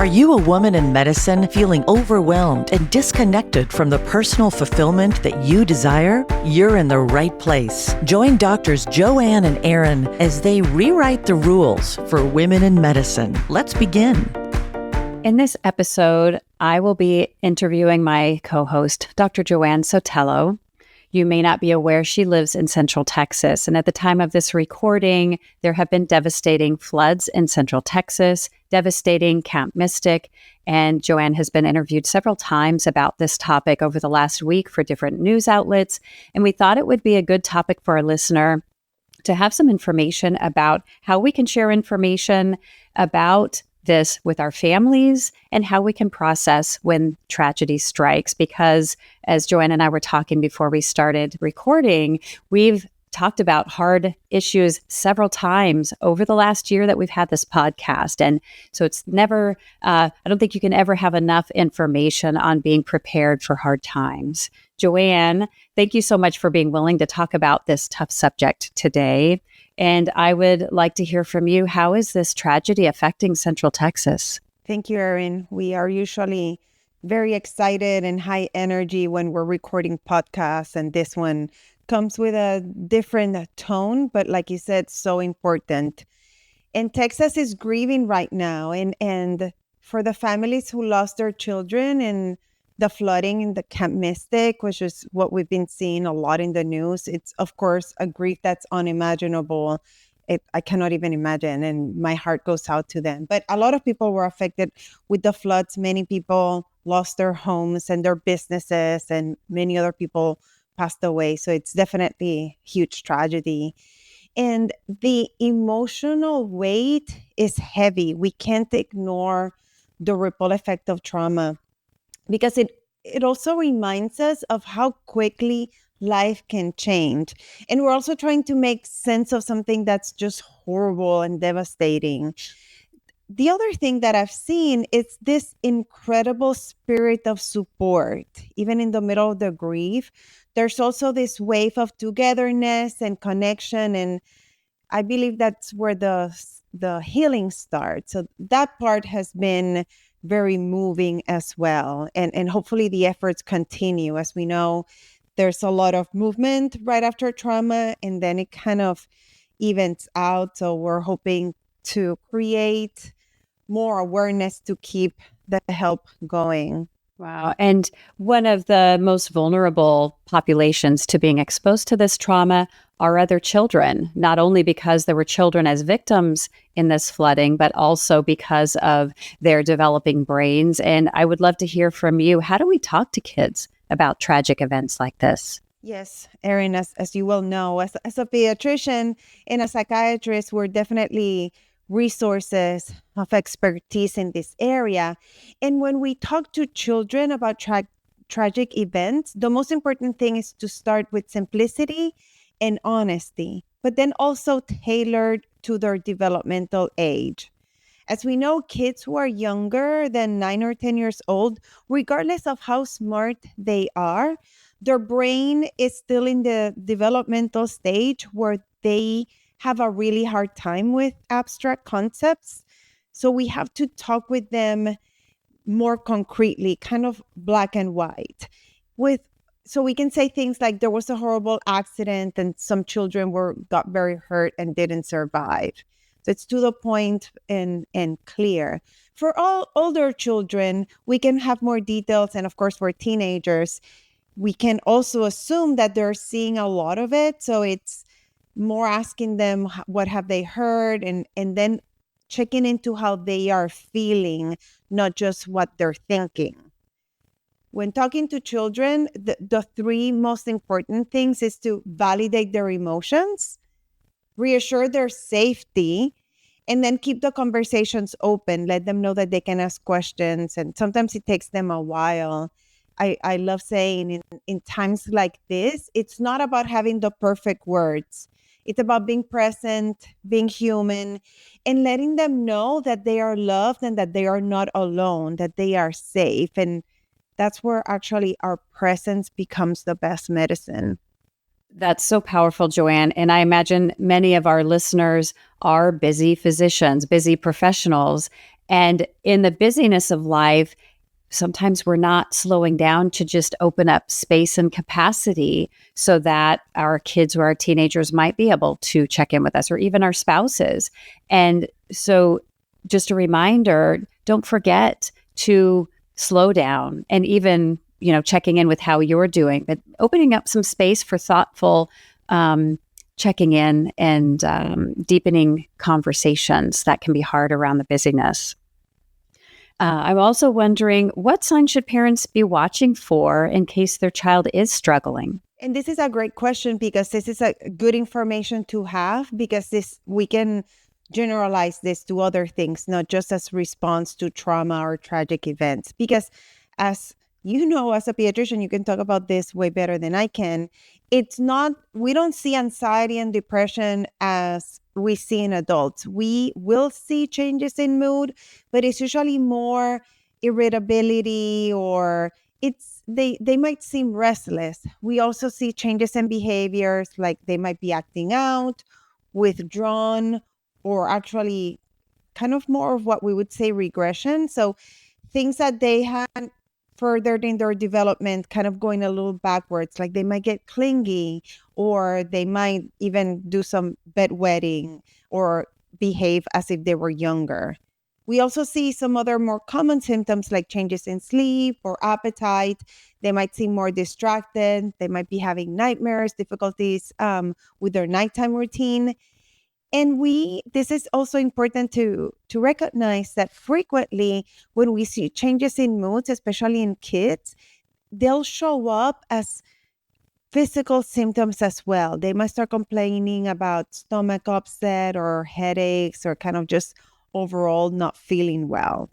you a woman in medicine feeling overwhelmed and disconnected from the personal fulfillment that you desire? You're in the right place. Join Doctors Joanne and Aaron as they rewrite the rules for women in medicine. Let's begin. In this episode, I will be interviewing my co-host, Dr. Joanne Sotelo. You may not be aware she lives in Central Texas, and at the time of this recording, there have been devastating floods in Central Texas, devastating Camp Mystic, and Joanne has been interviewed several times about this topic over the last week for different news outlets, and we thought it would be a good topic for our listener to have some information about how we can share information about this with our families and how we can process when tragedy strikes. Because as Joanne and I were talking before we started recording, we've talked about hard issues several times over the last year that we've had this podcast. And so it's never, I don't think you can ever have enough information on being prepared for hard times. Joanne, thank you so much for being willing to talk about this tough subject today. And I would like to hear from you. How is this tragedy affecting Central Texas? Thank you, Erin. We are usually very excited and high energy when we're recording podcasts, and this one comes with a different tone, but like you said, so important. And Texas is grieving right now, and for the families who lost their children in the flooding in the Camp Mystic, which is what we've been seeing a lot in the news, it's of course a grief that's unimaginable. I cannot even imagine, and my heart goes out to them. But a lot of people were affected with the floods. Many people lost their homes and their businesses, and many other people passed away. So it's definitely a huge tragedy. And the emotional weight is heavy. We can't ignore the ripple effect of trauma, because it also reminds us of how quickly life can change. And we're also trying to make sense of something that's just horrible and devastating. The other thing that I've seen is this incredible spirit of support. Even in the middle of the grief, there's also this wave of togetherness and connection. And I believe that's where the healing starts. So that part has been very moving as well. And hopefully the efforts continue. As we know, there's a lot of movement right after trauma, and then it kind of evens out. So we're hoping to create more awareness to keep the help going. Wow. And one of the most vulnerable populations to being exposed to this trauma are other children, not only because there were children as victims in this flooding, but also because of their developing brains. And I would love to hear from you. How do we talk to kids about tragic events like this? Yes, Erin, as you well know, as a pediatrician and a psychiatrist, we're definitely resources of expertise in this area. And when we talk to children about tragic events, the most important thing is to start with simplicity and honesty, but then also tailored to their developmental age. As we know, kids who are younger than 9 or 10 years old, regardless of how smart they are, their brain is still in the developmental stage where they have a really hard time with abstract concepts. So we have to talk with them more concretely, kind of black and white. So we can say things like there was a horrible accident and some children got very hurt and didn't survive. So it's to the point and clear. For all older children, we can have more details. And of course, for teenagers, we can also assume that they're seeing a lot of it. So it's more asking them what have they heard, and then checking into how they are feeling, not just what they're thinking. When talking to children, the three most important things is to validate their emotions, reassure their safety, and then keep the conversations open. Let them know that they can ask questions, and sometimes it takes them a while. I love saying in times like this, it's not about having the perfect words. It's about being present, being human, and letting them know that they are loved and that they are not alone, that they are safe. And that's where actually our presence becomes the best medicine. That's so powerful, Joanne. And I imagine many of our listeners are busy physicians, busy professionals. And in the busyness of life, sometimes we're not slowing down to just open up space and capacity so that our kids or our teenagers might be able to check in with us, or even our spouses. And so just a reminder, don't forget to slow down, and even, checking in with how you're doing, but opening up some space for thoughtful checking in and deepening conversations that can be hard around the busyness. I'm also wondering, what signs should parents be watching for in case their child is struggling? And this is a great question, because this is a good information to have, because we can generalize this to other things, not just as response to trauma or tragic events. Because as you know, as a pediatrician, you can talk about this way better than I can. We don't see anxiety and depression as we see in adults. We will see changes in mood, but it's usually more irritability, or they might seem restless. We also see changes in behaviors, like they might be acting out, withdrawn, or actually kind of more of what we would say regression. So things that they had furthered in their development, kind of going a little backwards, like they might get clingy, or they might even do some bedwetting or behave as if they were younger. We also see some other more common symptoms, like changes in sleep or appetite. They might seem more distracted. They might be having nightmares, difficulties with their nighttime routine. And this is also important to recognize that frequently when we see changes in moods, especially in kids, they'll show up as physical symptoms as well. They might start complaining about stomach upset or headaches, or kind of just overall not feeling well.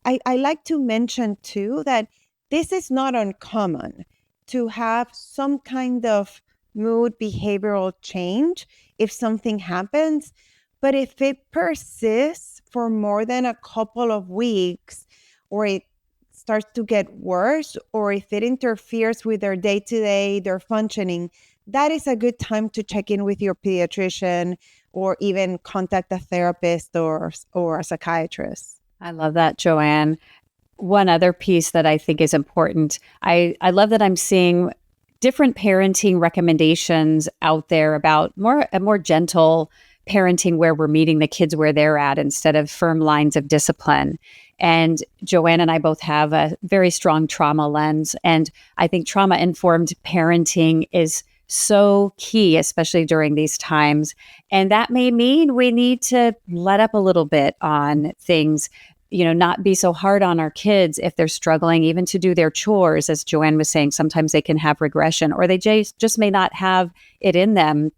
I like to mention too that this is not uncommon to have some kind of mood behavioral change if something happens. But if it persists for more than a couple of weeks, or it starts to get worse, or if it interferes with their day-to-day, their functioning, that is a good time to check in with your pediatrician, or even contact a therapist or a psychiatrist. I love that, Joanne. One other piece that I think is important, I love that I'm seeing different parenting recommendations out there about a more gentle parenting, where we're meeting the kids where they're at instead of firm lines of discipline. And Joanne and I both have a very strong trauma lens. And I think trauma-informed parenting is so key, especially during these times. And that may mean we need to let up a little bit on things, not be so hard on our kids if they're struggling even to do their chores. As Joanne was saying, sometimes they can have regression, or they just may not have it in them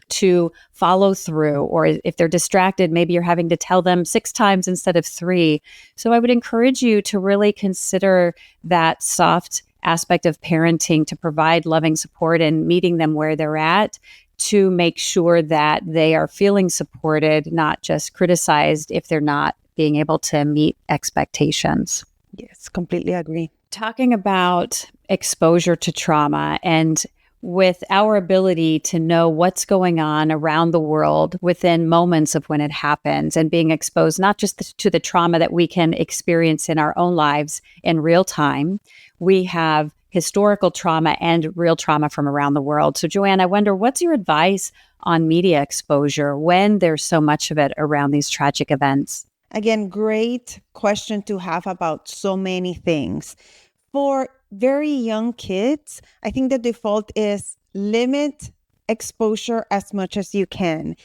to follow through. Or if they're distracted, maybe you're having to tell them 6 times instead of 3. So I would encourage you to really consider that soft aspect of parenting, to provide loving support and meeting them where they're at, to make sure that they are feeling supported, not just criticized if they're not being able to meet expectations. Yes, completely agree. Talking about exposure to trauma, and with our ability to know what's going on around the world within moments of when it happens, and being exposed not just to the trauma that we can experience in our own lives in real time, we have historical trauma and real trauma from around the world. So Joanne, I wonder, what's your advice on media exposure when there's so much of it around these tragic events? Again, great question to have about so many things. For very young kids, I think the default is limit exposure as much as you can.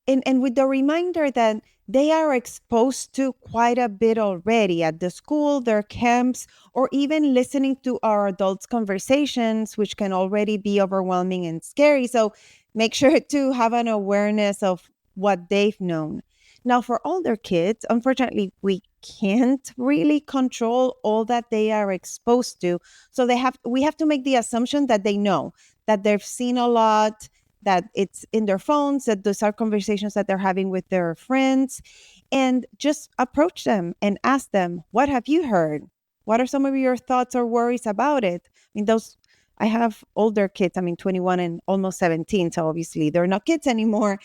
And with the reminder that they are exposed to quite a bit already at the school, their camps, or even listening to our adults' conversations, which can already be overwhelming and scary. So make sure to have an awareness of what they've known. Now, for older kids, unfortunately, we can't really control all that they are exposed to. So we have to make the assumption that they know, that they've seen a lot, that it's in their phones, that those are conversations that they're having with their friends, and just approach them and ask them, what have you heard? What are some of your thoughts or worries about it? I mean, those I have older kids, 21 and almost 17. So obviously they're not kids anymore.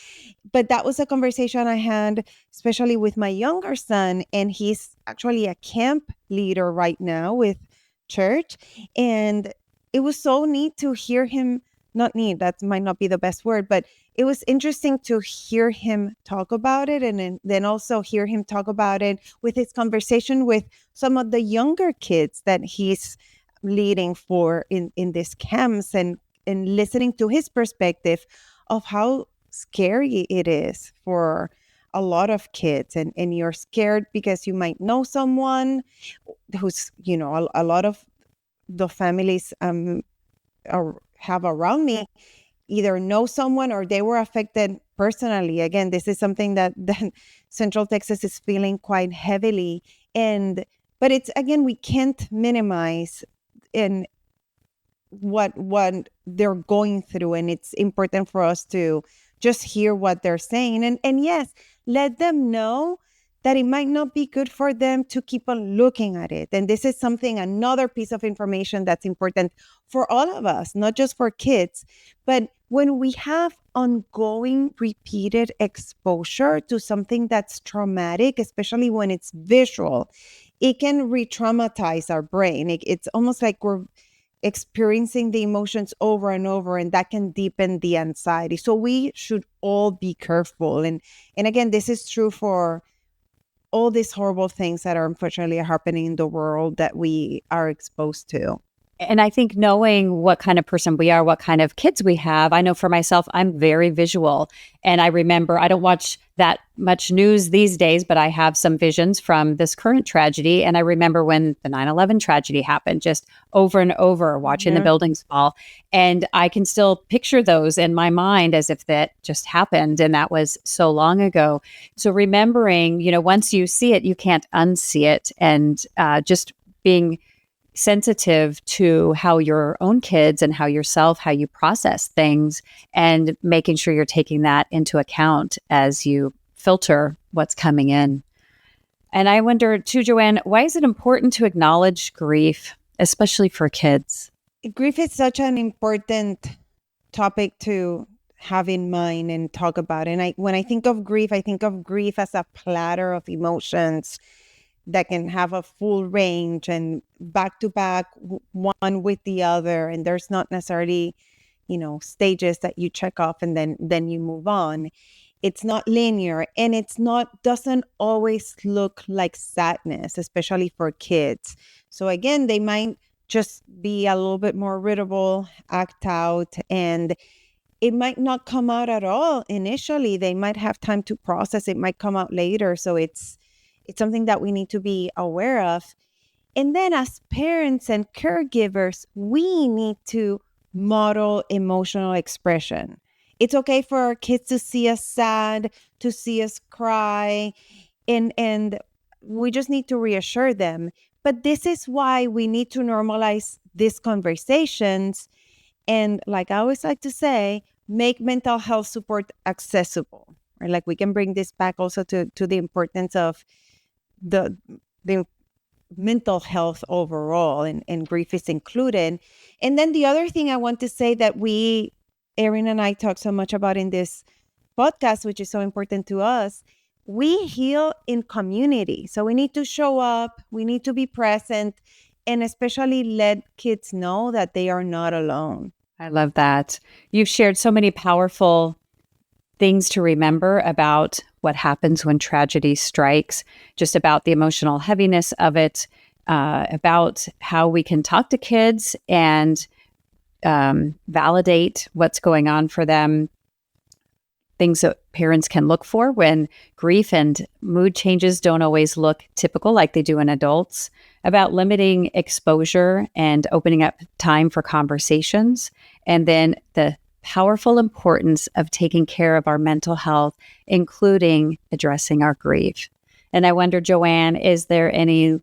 But that was a conversation I had, especially with my younger son. And he's actually a camp leader right now with church. And it was so neat to hear him, not neat, that might not be the best word, but it was interesting to hear him talk about it. And then also hear him talk about it with his conversation with some of the younger kids that he's leading for in these camps, and listening to his perspective of how scary it is for a lot of kids, and you're scared because you might know someone who's, a lot of the families have around me either know someone or they were affected personally. Again, this is something that Central Texas is feeling quite heavily. But it's, again, we can't minimize in what they're going through, and it's important for us to just hear what they're saying, and yes, let them know that it might not be good for them to keep on looking at it. And this is another piece of information that's important for all of us, not just for kids. But when we have ongoing repeated exposure to something that's traumatic, especially when it's visual, it can re-traumatize our brain. It's almost like we're experiencing the emotions over and over, and that can deepen the anxiety. So we should all be careful. And again, this is true for all these horrible things that are unfortunately happening in the world that we are exposed to. And I think knowing what kind of person we are, what kind of kids we have, I know for myself, I'm very visual. And I remember, I don't watch that much news these days, but I have some visions from this current tragedy. And I remember when the 9/11 tragedy happened, just over and over, watching the buildings fall. And I can still picture those in my mind as if that just happened. And that was so long ago. So remembering, once you see it, you can't unsee it. And just being sensitive to how your own kids and how you process things, and making sure you're taking that into account as you filter what's coming in. And I wonder too, Joanne, why is it important to acknowledge grief, especially for kids? Grief is such an important topic to have in mind and talk about. And when I think of grief as a platter of emotions that can have a full range and back to back, one with the other. And there's not necessarily, stages that you check off and then you move on. It's not linear, and doesn't always look like sadness, especially for kids. So again, they might just be a little bit more irritable, act out, and it might not come out at all initially. They might have time to process. It might come out later. So it's something that we need to be aware of. And then as parents and caregivers, we need to model emotional expression. It's okay for our kids to see us sad, to see us cry, and we just need to reassure them. But this is why we need to normalize these conversations. And like I always like to say, make mental health support accessible. Right? Like, we can bring this back also to the importance of the mental health overall, and grief is included. And then the other thing I want to say that Erin and I talk so much about in this podcast, which is so important to us, we heal in community. So we need to show up, we need to be present, and especially let kids know that they are not alone. I love that. You've shared so many powerful things to remember about what happens when tragedy strikes, just about the emotional heaviness of it, about how we can talk to kids and validate what's going on for them, things that parents can look for when grief and mood changes don't always look typical like they do in adults, about limiting exposure and opening up time for conversations, and then the powerful importance of taking care of our mental health, including addressing our grief. And I wonder, Joanne, is there any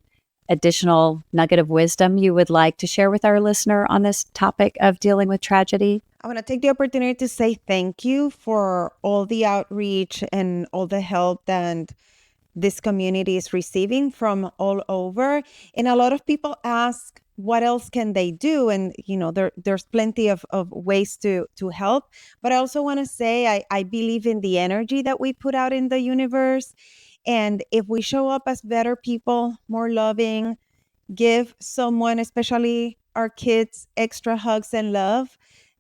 additional nugget of wisdom you would like to share with our listener on this topic of dealing with tragedy? I want to take the opportunity to say thank you for all the outreach and all the help that this community is receiving from all over. And a lot of people ask, what else can they do? And, there's plenty of ways to help. But I also want to say, I believe in the energy that we put out in the universe. And if we show up as better people, more loving, give someone, especially our kids, extra hugs and love,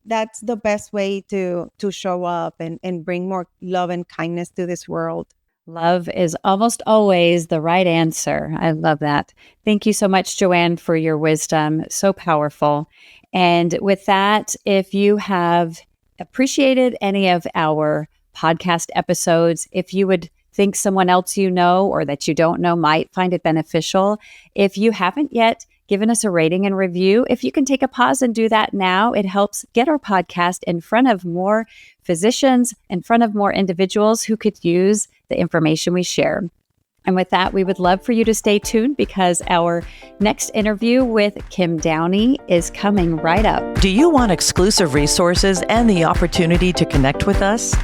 that's the best way to show up and bring more love and kindness to this world. Love is almost always the right answer. I love that. Thank you so much, Joanne, for your wisdom. So powerful. And with that, if you have appreciated any of our podcast episodes, if you would think someone else you know or that you don't know might find it beneficial, if you haven't yet given us a rating and review, if you can take a pause and do that now, it helps get our podcast in front of more physicians, in front of more individuals who could use the information we share. And with that, we would love for you to stay tuned because our next interview with Kim Downey is coming right up. Do you want exclusive resources and the opportunity to connect with us?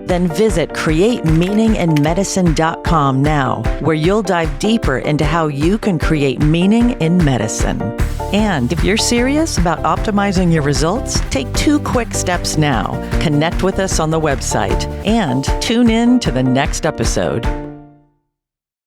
Then visit createmeaninginmedicine.com now, where you'll dive deeper into how you can create meaning in medicine. And if you're serious about optimizing your results, take 2 quick steps now. Connect with us on the website and tune in to the next episode.